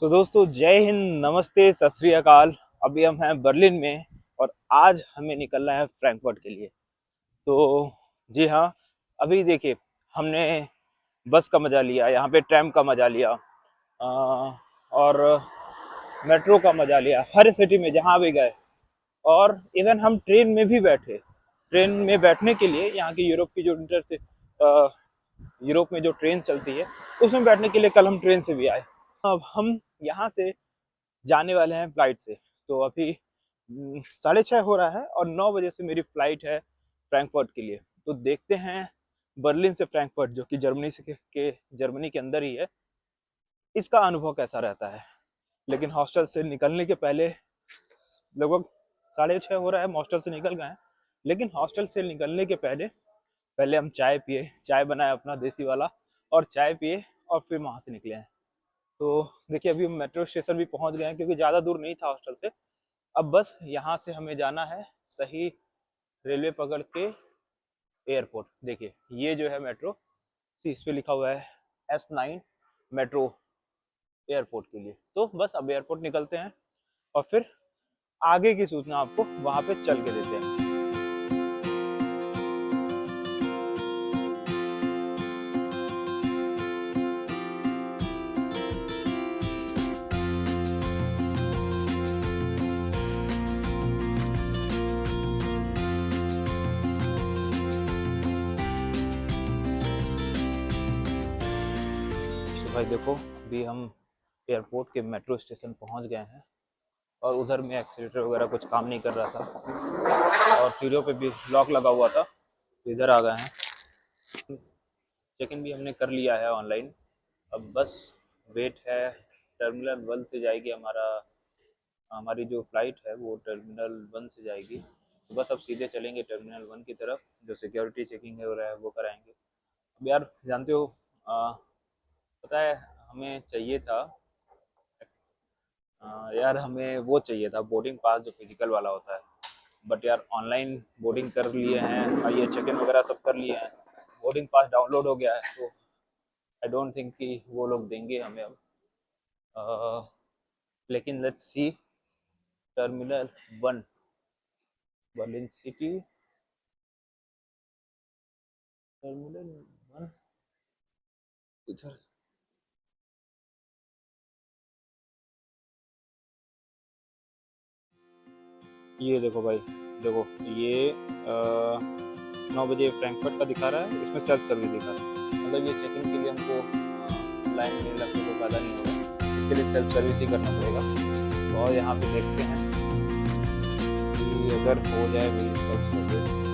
दोस्तों, जय हिंद, नमस्ते, सत श्री अकाल। अभी हम हैं बर्लिन में और आज हमें निकलना है फ्रैंकफर्ट के लिए। तो जी हाँ, अभी देखिए, हमने बस का मजा लिया, यहाँ पे ट्रैम का मजा लिया, और मेट्रो का मजा लिया, हर सिटी में जहाँ भी गए। और इवन हम ट्रेन में भी बैठे। ट्रेन में बैठने के लिए यहाँ की यूरोप की जो इंटर से यूरोप में जो ट्रेन चलती है उसमें बैठने के लिए कल हम ट्रेन से भी आए। अब हम यहाँ से जाने वाले हैं फ्लाइट से। तो अभी 6:30 हो रहा है और 9 बजे से मेरी फ्लाइट है फ्रैंकफर्ट के लिए। तो देखते हैं बर्लिन से फ्रैंकफर्ट, जो कि जर्मनी से जर्मनी के अंदर ही है, इसका अनुभव कैसा रहता है। लेकिन हॉस्टल से निकलने के पहले लगभग 6:30 हो रहा है, हॉस्टल से निकल गए हैं। लेकिन हॉस्टल से निकलने के पहले पहले हम चाय पिए, चाय बनाए अपना देसी वाला, और चाय पिए और फिर वहां से निकले हैं। तो देखिए, अभी हम मेट्रो स्टेशन भी पहुंच गए हैं क्योंकि ज़्यादा दूर नहीं था हॉस्टल से। अब बस यहाँ से हमें जाना है सही रेलवे पकड़ के एयरपोर्ट। देखिए, ये जो है मेट्रो, इस पे लिखा हुआ है S9 मेट्रो एयरपोर्ट के लिए। तो बस अब एयरपोर्ट निकलते हैं और फिर आगे की सूचना आपको वहाँ पे चल के देते हैं। तो भाई देखो, अभी हम एयरपोर्ट के मेट्रो स्टेशन पहुंच गए हैं और उधर में एक्सीलेटर वगैरह कुछ काम नहीं कर रहा था और सीढ़ियों पे भी लॉक लगा हुआ था, तो इधर आ गए हैं। चेक इन भी हमने कर लिया है ऑनलाइन। अब बस वेट है। टर्मिनल 1 से जाएगी हमारी जो फ्लाइट है वो टर्मिनल 1 से जाएगी। तो बस अब सीधे चलेंगे टर्मिनल 1 की तरफ, जो सिक्योरिटी चेकिंग हो रहा है वो कराएंगे। अब यार जानते हो, पता है, हमें चाहिए था, यार हमें वो चाहिए था बोर्डिंग पास जो फिजिकल वाला होता है। बट यार ऑनलाइन बोर्डिंग कर लिए हैं और ये चेक इन वगैरह सब कर लिए हैं, बोर्डिंग पास डाउनलोड हो गया है। तो आई डोंट थिंक कि वो लोग देंगे हमें अब। लेकिन let's see. Terminal 1, Berlin city, terminal 1 इधर। ये देखो भाई, देखो ये 9 बजे फ्रैंकफर्ट का दिखा रहा है, इसमें सेल्फ सर्विस दिखा रहा है। मतलब ये चेक इन के लिए हमको लाइन में लगने को फ़ायदा नहीं होगा, इसके लिए सेल्फ सर्विस ही करना पड़ेगा। और यहाँ पे देखते हैं कि अगर हो जाए मेरी सेल्फ सर्विस।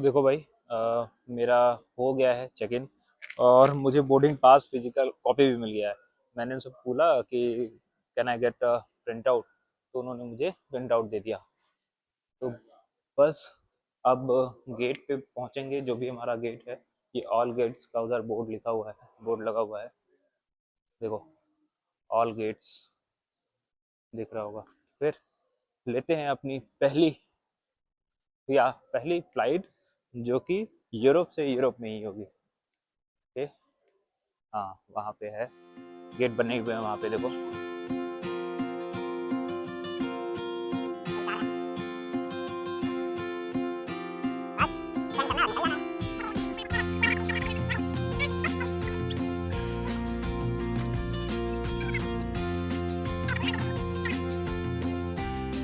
देखो भाई, मेरा हो गया है चेक इन और मुझे बोर्डिंग पास फिजिकल कॉपी भी मिल गया है। मैंने उनसे बोला कि can I get print out, तो उन्होंने मुझे प्रिंट आउट दे दिया। तो बस अब गेट पे पहुंचेंगे, जो भी हमारा गेट है। ये ऑल गेट्स का उधर बोर्ड लिखा हुआ है, बोर्ड लगा हुआ है, देखो, ऑल गेट्स दिख रहा होगा। फिर लेते हैं अपनी पहली फ्लाइट, जो कि यूरोप से यूरोप में ही होगी। ओके, हाँ वहाँ पे है, गेट बने हुए हैं वहाँ पे, देखो।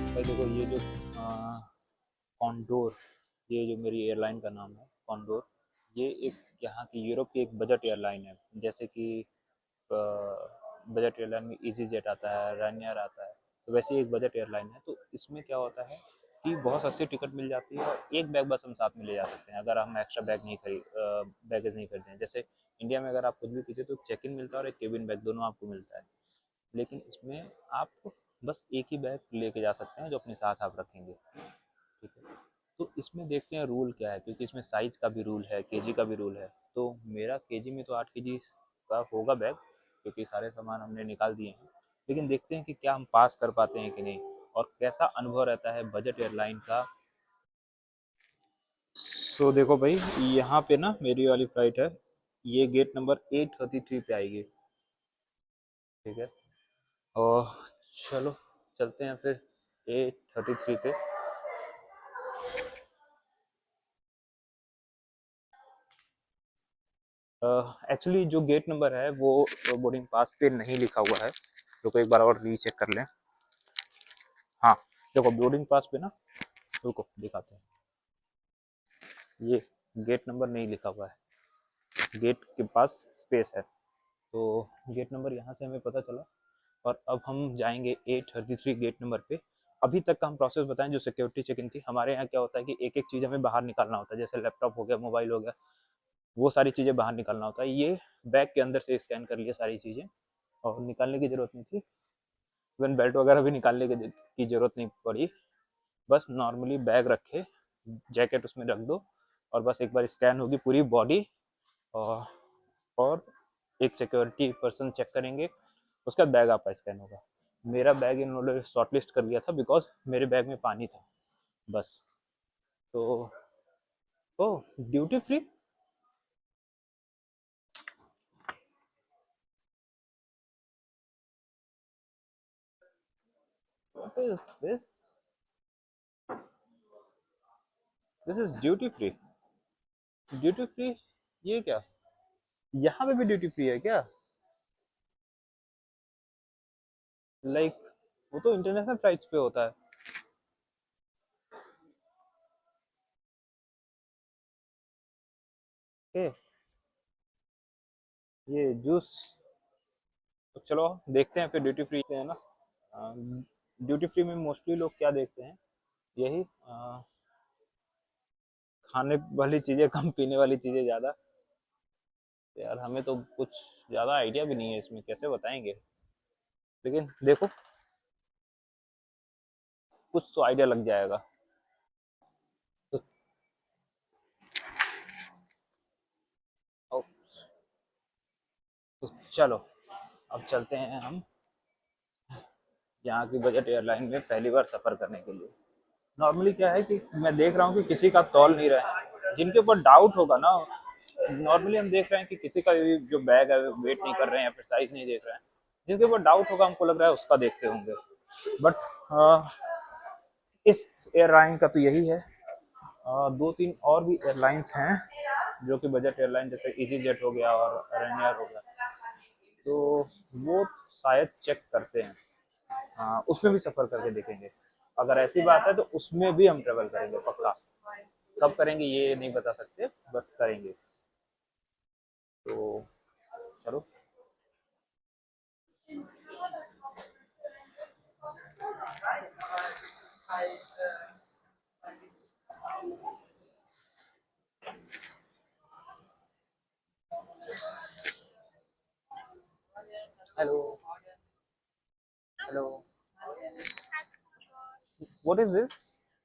भाई देखो, ये जो कॉन्डोर, ये जो मेरी एयरलाइन का नाम है कॉन्डोर, ये एक यहाँ की यूरोप की एक बजट एयरलाइन है। जैसे कि बजट एयरलाइन में इजी जेट आता है, रैनियर आता है, तो वैसे ही एक बजट एयरलाइन है। तो इसमें क्या होता है कि बहुत सस्ती टिकट मिल जाती है और एक बैग बस हम साथ में ले जा सकते हैं, अगर हम एक्स्ट्रा बैगेज नहीं खरीदते हैं। जैसे इंडिया में अगर आप कुछ भी कीजिए तो चेक इन मिलता है और एक केबिन बैग, दोनों आपको मिलता है। लेकिन इसमें आप बस एक ही बैग लेके जा सकते हैं जो अपने साथ आप रखेंगे, ठीक है। तो इसमें देखते हैं रूल क्या है, क्योंकि इसमें साइज का भी रूल है, केजी का भी रूल है। तो मेरा केजी में तो 8 केजी का होगा बैग, क्योंकि सारे सामान हमने निकाल दिए हैं। लेकिन देखते हैं कि क्या हम पास कर पाते हैं कि नहीं, और कैसा अनुभव रहता है बजट एयरलाइन का। सो देखो भाई, यहाँ पे ना मेरी वाली फ्लाइट है, ये गेट नंबर 833 पे आएगी। ठीक है, और चलो चलते हैं फिर 833 पे। एक्चुअली जो गेट नंबर है वो बोर्डिंग पास पे नहीं लिखा हुआ है, तो एक बार और रीचेक कर लें। हाँ, देखो बोर्डिंग पास पे ना, रुको दिखाते हैं, ये गेट नंबर नहीं लिखा हुआ है, गेट के पास स्पेस है, तो गेट नंबर यहाँ से हमें पता चला। और अब हम जाएंगे 833 गेट नंबर पे। अभी तक का हम प्रोसेस बताएं। जो सिक्योरिटी चेक इन थी हमारे यहाँ, क्या होता है कि एक एक चीज़ हमें बाहर निकालना होता है, जैसे लैपटॉप हो गया, मोबाइल हो गया, वो सारी चीज़ें बाहर निकालना होता है। ये बैग के अंदर से स्कैन कर लिए सारी चीज़ें, और निकालने की ज़रूरत नहीं थी। इवन बेल्ट वगैरह भी निकालने की ज़रूरत नहीं पड़ी। बस नॉर्मली बैग रखे, जैकेट उसमें रख दो, और बस एक बार स्कैन होगी पूरी बॉडी, और और एक सिक्योरिटी पर्सन चेक करेंगे, उसका बैग आपका स्कैन होगा। मेरा बैग इन्होंने शॉर्टलिस्ट कर लिया था बिकॉज मेरे बैग में पानी था बस। तो oh, duty free. What is this? This is duty free. Duty free, ये क्या? यहाँ पे भी ड्यूटी फ्री है क्या? लाइक वो तो इंटरनेशनल फ्लाइट्स पे होता है। ओके, ये जूस। तो चलो देखते हैं फिर ड्यूटी फ्री है ना। ड्यूटी फ्री में मोस्टली लोग क्या देखते हैं, यही खाने वाली चीज़ें कम, पीने वाली चीज़ें ज़्यादा। यार हमें तो कुछ ज़्यादा आइडिया भी नहीं है इसमें, कैसे बताएंगे, लेकिन देखो कुछ तो आइडिया लग जाएगा। तो, तो चलो अब चलते हैं हम यहाँ की बजट एयरलाइन में पहली बार सफ़र करने के लिए। नॉर्मली क्या है कि मैं देख रहा हूँ कि किसी का तौल नहीं रहे हैं, जिनके ऊपर डाउट होगा ना। नॉर्मली हम देख रहे हैं कि किसी का जो बैग है वेट नहीं कर रहे हैं या फिर साइज नहीं देख रहे हैं, जिनके ऊपर डाउट होगा हमको लग रहा है उसका देखते होंगे। बट इस एयरलाइन का तो यही है। दो तीन और भी एयरलाइंस हैं जो कि बजट एयरलाइन, जैसे इजी जेट हो गया और रेनियर हो गया, तो वो शायद चेक करते हैं। उसमें भी सफ़र करके देखेंगे। अगर ऐसी बात है तो उसमें भी हम ट्रेवल करेंगे पक्का। कब करेंगे ये नहीं बता सकते, बट करेंगे। तो चलो। Hello, hello. What is this?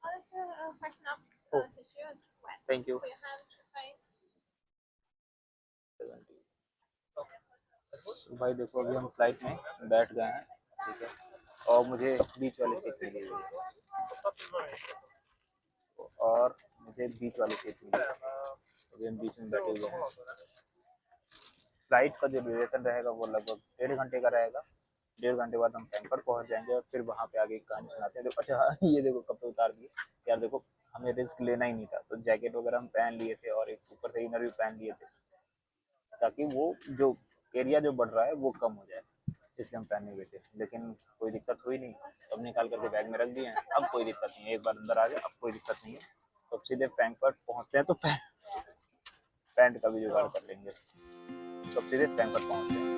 It's a freshen up Oh, tissue. It's wet. thank you. For your hands, your face. So, भाई देखो अभी हम फ्लाइट में बैठ गए हैं, ठीक है, और मुझे बीच वाली सीट मिली हुई है, और मुझे बीच वाली सीट मिली है, अभी हम बीच में बैठे हुए हैं। फ्लाइट का जो ड्यूरेशन रहेगा वो लगभग 1.5 घंटे का रहेगा। 1.5 घंटे बाद हम फ्रैंकफर्ट पहुंच जाएंगे, और फिर वहाँ पे आगे कहानी सुनाते हैं। देखो अच्छा हाँ, ये देखो कपड़े उतार दिए। यार देखो हमें रिस्क लेना ही नहीं था, तो जैकेट वगैरह हम पहन लिए थे, और एक ऊपर से इनर भी पहन लिए थे, ताकि वो जो एरिया जो बढ़ रहा है वो कम हो जाए, इसलिए हम पहने हुए थे। लेकिन कोई दिक्कत हुई नहीं, सब निकाल करके बैग में रख दिए हैं, अब कोई दिक्कत नहीं है। एक बार अंदर आ गए अब कोई दिक्कत नहीं है। तो अब सीधे फ्रैंकफर्ट पहुँचते हैं, तो पैंट का भी जुगाड़ कर लेंगे। तो सीधे फ्रैंकफर्ट पहुँचते हैं।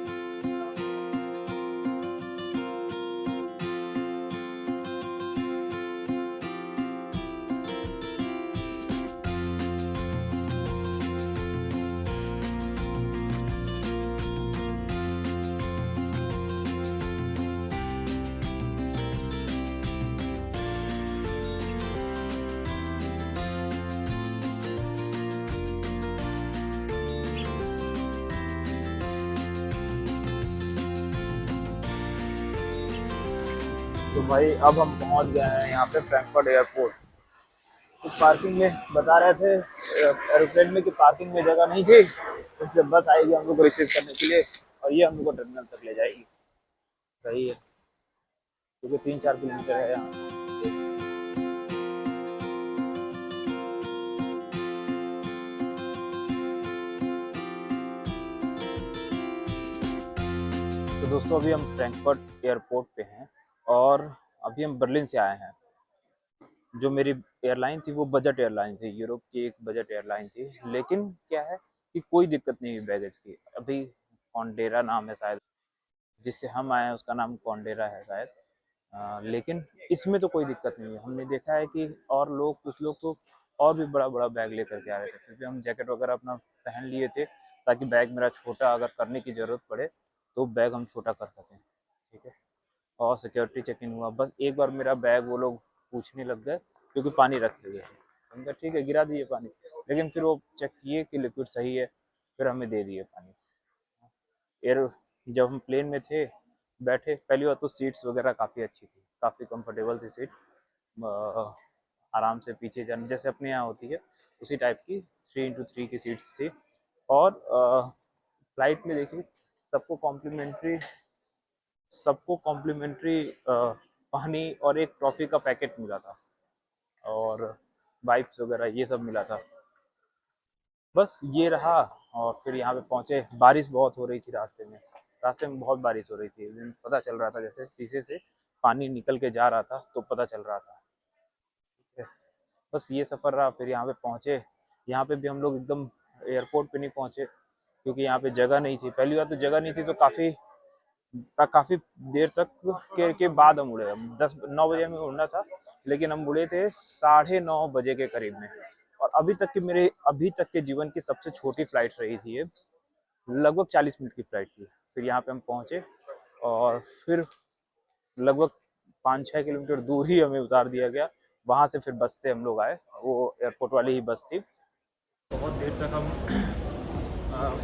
तो भाई अब हम पहुंच गए हैं यहाँ पे फ्रैंकफर्ट एयरपोर्ट। तो पार्किंग में बता रहे थे एरोप्लेन में कि पार्किंग में जगह नहीं थी, इसलिए बस आएगी हम लोग को रिसीव करने के लिए और ये हम लोग को टर्मिनल तक ले जाएगी। सही है, क्योंकि 3-4 किलोमीटर है यहाँ। तो दोस्तों अभी हम फ्रैंकफर्ट एयरपोर्ट पे हैं और अभी हम बर्लिन से आए हैं। जो मेरी एयरलाइन थी वो बजट एयरलाइन थी, यूरोप की एक बजट एयरलाइन थी। लेकिन क्या है कि कोई दिक्कत नहीं हुई बैगेज की। अभी कॉन्डेरा नाम है शायद, जिससे हम आए हैं उसका नाम कॉन्डेरा है शायद। लेकिन इसमें तो कोई दिक्कत नहीं है। हमने देखा है कि और लोग, कुछ लोग तो और भी बड़ा बड़ा बैग लेकर के आ रहे थे, फिर भी हम जैकेट वगैरह अपना पहन लिए थे ताकि बैग मेरा छोटा अगर करने की ज़रूरत पड़े तो बैग हम छोटा कर सकें। ठीक है। और सिक्योरिटी चेक इन हुआ, बस एक बार मेरा बैग वो लोग पूछने लग गए क्योंकि पानी रखे हुए थे। हमने कहा ठीक है, गिरा दिए पानी, लेकिन फिर वो चेक किए कि लिक्विड सही है, फिर हमें दे दिए पानी। एयर जब हम प्लेन में थे बैठे, पहली बात तो सीट्स वगैरह काफ़ी अच्छी थी, काफ़ी कंफर्टेबल थी सीट। आराम से पीछे जाने जैसे अपने यहाँ होती है उसी टाइप की 3x3 की सीट्स थी। और फ्लाइट में देखिए सबको कॉम्प्लीमेंट्री सबको कॉम्प्लीमेंट्री पानी और एक टॉफ़ी का पैकेट मिला था और वाइप्स वगैरह ये सब मिला था। बस ये रहा। और फिर यहाँ पे पहुँचे, बारिश बहुत हो रही थी रास्ते में बहुत बारिश हो रही थी। पता चल रहा था जैसे शीशे से पानी निकल के जा रहा था तो पता चल रहा था। बस ये सफ़र रहा। फिर यहाँ पे पहुँचे, यहाँ पे भी हम लोग एकदम एयरपोर्ट पे नहीं पहुँचे क्योंकि यहाँ पे जगह नहीं थी। पहली बात तो जगह नहीं थी, तो काफ़ी देर तक के बाद हम उड़े। 10-9 बजे में उड़ना था, लेकिन हम उड़े थे 9:30 बजे के करीब में। और अभी तक के जीवन की सबसे छोटी फ्लाइट रही थी ये, लगभग 40 मिनट की फ्लाइट थी। फिर यहाँ पे हम पहुँचे और फिर लगभग 5-6 किलोमीटर दूर ही हमें उतार दिया गया। वहाँ से फिर बस से हम लोग आए, वो एयरपोर्ट वाली ही बस थी। बहुत देर तक हम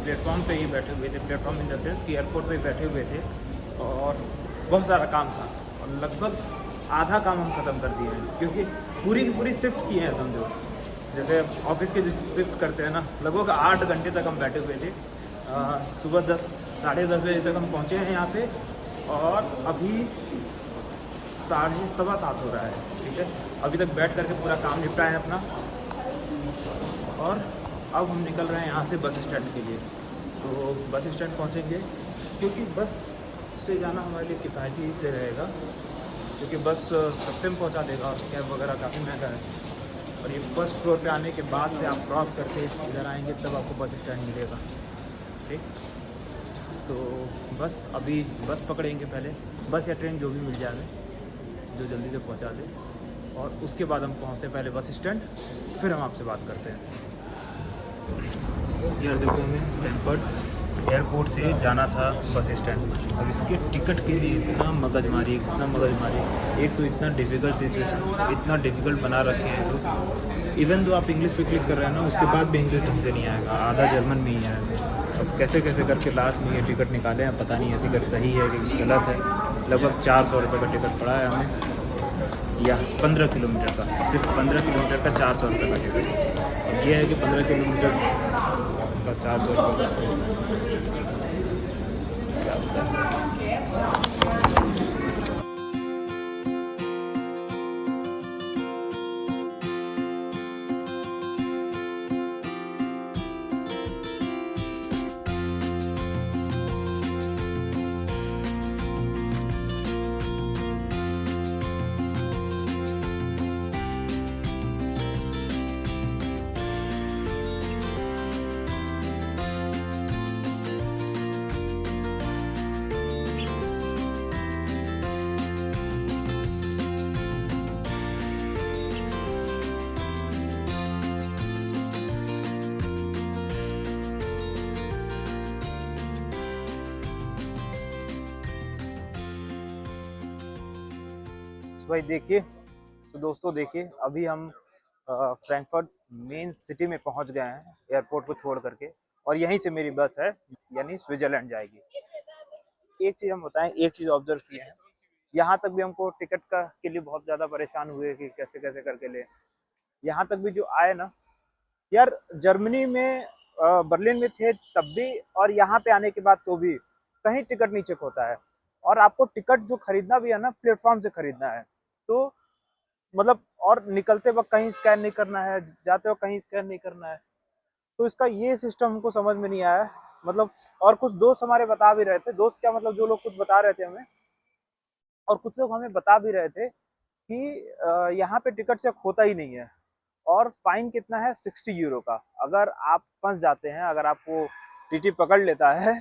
प्लेटफॉर्म पे ही बैठे हुए थे, प्लेटफॉर्म इन द सेंस कि एयरपोर्ट पे बैठे हुए थे और बहुत सारा काम था और लगभग आधा काम हम ख़त्म कर दिए हैं क्योंकि पूरी की पूरी शिफ्ट की है समझो। जैसे ऑफिस के जो शिफ्ट करते हैं ना, लगभग 8 घंटे तक हम बैठे हुए थे। सुबह 10-10:30 बजे तक हम पहुँचे हैं यहाँ पे और अभी 7:15 हो रहा है। ठीक है, अभी तक बैठ करके पूरा काम निपटाए हैं अपना और अब हम निकल रहे हैं यहाँ से बस स्टैंड के लिए। तो बस स्टैंड पहुँचेंगे क्योंकि बस से जाना हमारे लिए किफ़ायती इसलिए रहेगा क्योंकि बस सस्ते में पहुँचा देगा और कैब वगैरह काफ़ी महंगा है। और ये फर्स्ट फ्लोर पे आने के बाद से आप क्रॉस करके इधर आएंगे तब आपको बस स्टैंड मिलेगा। ठीक, तो बस अभी बस पकड़ेंगे पहले, बस या ट्रेन जो भी मिल जाए जो जल्दी से पहुँचा दे, और उसके बाद हम पहुँचते हैं पहले बस स्टैंड, फिर हम आपसे बात करते हैं। यार देखो, हमें फ्रैंकफर्ट एयरपोर्ट से जाना था बस स्टैंड। अब इसके टिकट के लिए इतना मगजमारी, एक तो इतना डिफ़िकल्ट सिचुएशन, इतना डिफ़िकल्ट बना रखे हैं लोग। इवन तो आप इंग्लिश पे क्लिक कर रहे हैं ना, उसके बाद भी इंग्लिश ढंग से नहीं आएगा, आधा जर्मन में ही आएगा। अब कैसे करके लास्ट में ये टिकट निकाले हैं, पता नहीं है टिकट सही है कि गलत है। लगभग 400 रुपये का टिकट पड़ा है हमें, या 15 किलोमीटर का, सिर्फ 15 किलोमीटर का 400 रुपये का टिकट। अब ये है कि 15 किलोमीटर का 400 रुपये क्या होता है। भाई देखिए, तो दोस्तों देखिए, अभी हम फ्रैंकफर्ट मेन सिटी में पहुंच गए हैं एयरपोर्ट को छोड़ करके, और यहीं से मेरी बस है, यानी स्विट्जरलैंड जाएगी। एक चीज़ हम बताएं, एक चीज़ ऑब्जर्व किए हैं यहाँ तक भी हमको टिकट का के लिए बहुत ज़्यादा परेशान हुए कि कैसे कैसे करके ले। यहाँ तक भी जो आए ना यार, जर्मनी में बर्लिन में थे तब भी और यहाँ पे आने के बाद तो भी कहीं टिकट नहीं चेक होता है। और आपको टिकट जो खरीदना भी है ना, प्लेटफॉर्म से खरीदना है। तो मतलब और निकलते वक्त कहीं स्कैन नहीं करना है, जाते वक्त कहीं स्कैन नहीं करना है। तो इसका ये सिस्टम हमको समझ में नहीं आया। मतलब और कुछ दोस्त हमारे बता भी रहे थे, दोस्त क्या मतलब जो लोग कुछ बता रहे थे हमें, और कुछ लोग हमें बता भी रहे थे कि यहाँ पे टिकट चेक होता ही नहीं है। और फाइन कितना है, 60 यूरो का। अगर आप फंस जाते हैं, अगर आपको टीटी पकड़ लेता है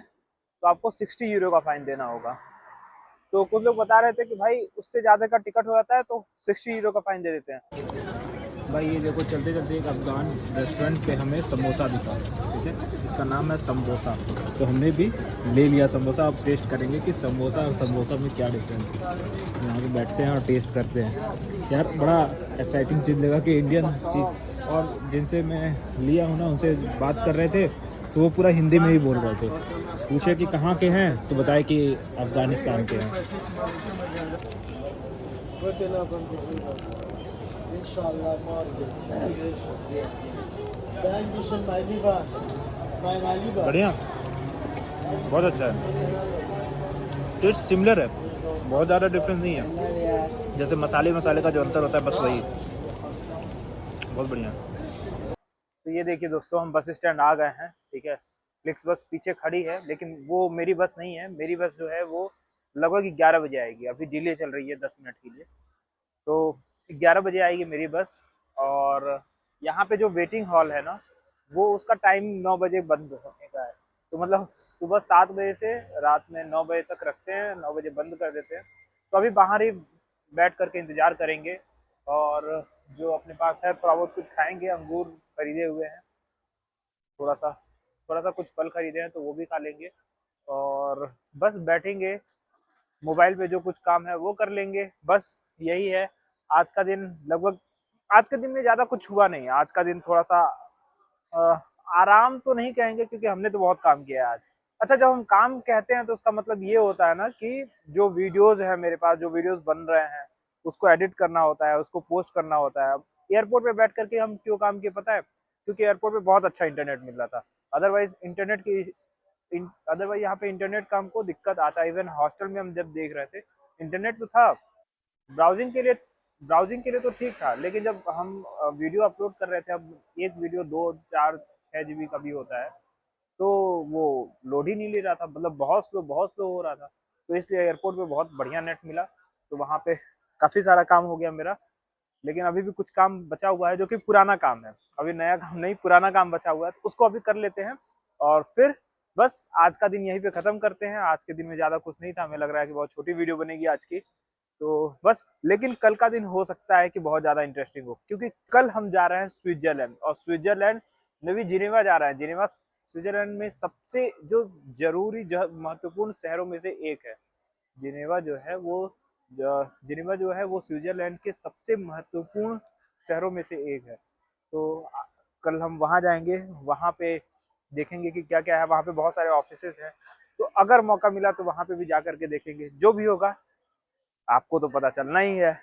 तो आपको 60 यूरो का फाइन देना होगा। तो कुछ लोग बता रहे थे कि भाई उससे ज़्यादा का टिकट हो जाता है तो 60 यूरो का फाइन दे देते हैं। भाई ये देखो, चलते चलते एक अफगान रेस्टोरेंट पे हमें समोसा दिखा, ठीक है, इसका नाम है समोसा। तो हमने भी ले लिया समोसा। अब टेस्ट करेंगे कि समोसा और समोसा में क्या डिफरेंस है। यहाँ पे बैठते हैं और टेस्ट करते हैं। यार बड़ा एक्साइटिंग चीज़ लगा कि इंडियन चीज़, और जिनसे मैं लिया हूँ ना उनसे बात कर रहे थे तो वो पूरा हिंदी में ही बोल रहे थे। पूछे कि कहाँ के हैं तो बताए कि अफ़गानिस्तान के हैं। बढ़िया, बहुत अच्छा है, टेस्ट सिमिलर है, बहुत ज़्यादा डिफरेंस नहीं है। जैसे मसाले का जो अंतर होता है बस वही, बहुत बढ़िया। तो ये देखिए दोस्तों, हम बस स्टैंड आ गए हैं, ठीक है। फ्लिक्स बस पीछे खड़ी है, लेकिन वो मेरी बस नहीं है। मेरी बस जो है वो लगभग 11 बजे आएगी। अभी डिले चल रही है 10 मिनट के लिए। तो 11 बजे आएगी मेरी बस। और यहाँ पे जो वेटिंग हॉल है ना, वो उसका टाइम 9 बजे बंद होने का है। तो मतलब सुबह 7 बजे से रात में 9 बजे तक रखते हैं, 9 बजे बंद कर देते हैं। तो अभी बाहर ही बैठ करके इंतज़ार करेंगे, और जो अपने पास है थोड़ा बहुत कुछ खाएंगे। अंगूर खरीदे हुए हैं, थोड़ा सा कुछ फल खरीदे हैं तो वो भी खा लेंगे। और बस बैठेंगे, मोबाइल पे जो कुछ काम है वो कर लेंगे। बस यही है आज का दिन। लगभग आज के दिन में ज़्यादा कुछ हुआ नहीं। आज का दिन थोड़ा सा अ, आराम तो नहीं कहेंगे क्योंकि हमने तो बहुत काम किया है आज। अच्छा, जब हम काम कहते हैं तो उसका मतलब ये होता है ना कि जो वीडियोस है मेरे पास, जो वीडियोस बन रहे हैं उसको एडिट करना होता है, उसको पोस्ट करना होता है। अब एयरपोर्ट पे बैठ करके हम क्यों काम किए पता है? क्योंकि एयरपोर्ट पे बहुत अच्छा इंटरनेट मिल रहा था। अदरवाइज इंटरनेट की अदरवाइज यहाँ पे इंटरनेट का हमको दिक्कत आता है। इवन हॉस्टल में हम जब देख रहे थे इंटरनेट तो था, ब्राउजिंग के लिए ब्राउजिंग के लिए तो ठीक था, लेकिन जब हम वीडियो अपलोड कर रहे थे, अब एक वीडियो 2 4 6 GB का भी होता है, तो वो लोड ही नहीं ले रहा था। मतलब बहुत स्लो हो रहा था। तो इसलिए एयरपोर्ट पे बहुत बढ़िया नेट मिला, तो वहाँ पे काफ़ी सारा काम हो गया मेरा। लेकिन अभी भी कुछ काम बचा हुआ है जो कि पुराना काम है, अभी नया काम नहीं, पुराना काम बचा हुआ है, तो उसको अभी कर लेते हैं। और फिर बस आज का दिन यहीं पे ख़त्म करते हैं। आज के दिन में ज़्यादा कुछ नहीं था, हमें लग रहा है कि बहुत छोटी वीडियो बनेगी आज की, तो बस। लेकिन कल का दिन हो सकता है कि बहुत ज़्यादा इंटरेस्टिंग हो, क्योंकि कल हम जा रहे हैं स्विट्जरलैंड, और स्विट्जरलैंड में भी जिनेवा जा रहे हैं। जिनेवा स्विट्जरलैंड में सबसे जो जरूरी जो महत्वपूर्ण शहरों में से एक है। जिनेवा जो है वो जिनेवा जो है वो स्विट्जरलैंड के सबसे महत्वपूर्ण शहरों में से एक है। तो कल हम वहाँ जाएंगे, वहाँ पे देखेंगे कि क्या क्या है। वहाँ पे बहुत सारे ऑफिसेस हैं, तो अगर मौका मिला तो वहाँ पे भी जा करके देखेंगे। जो भी होगा आपको तो पता चलना ही है।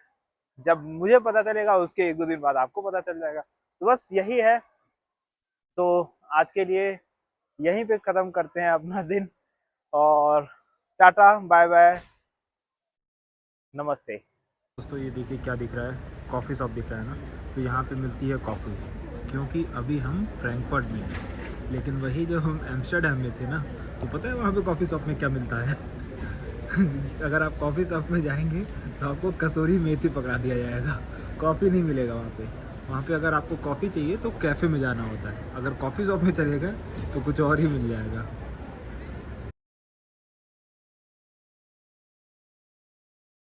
जब मुझे पता चलेगा उसके 1-2 दिन बाद आपको पता चल जाएगा। तो बस यही है। तो आज के लिए यहीं पे ख़त्म करते हैं अपना दिन, और टाटा बाय बाय, नमस्ते। दोस्तों ये देखिए क्या दिख रहा है, कॉफ़ी शॉप दिख रहा है ना। तो यहाँ पे मिलती है कॉफ़ी, क्योंकि अभी हम फ्रैंकफर्ट में हैं। लेकिन वही जब हम एम्स्टर्डम में थे ना, तो पता है वहाँ पे कॉफ़ी शॉप में क्या मिलता है? अगर आप कॉफ़ी शॉप में जाएंगे तो आपको कसूरी मेथी पकड़ा दिया जाएगा, कॉफ़ी नहीं मिलेगा वहाँ पे। वहाँ पे अगर आपको कॉफ़ी चाहिए तो कैफ़े में जाना होता है, अगर कॉफ़ी शॉप में चले गए तो कुछ और ही मिल जाएगा।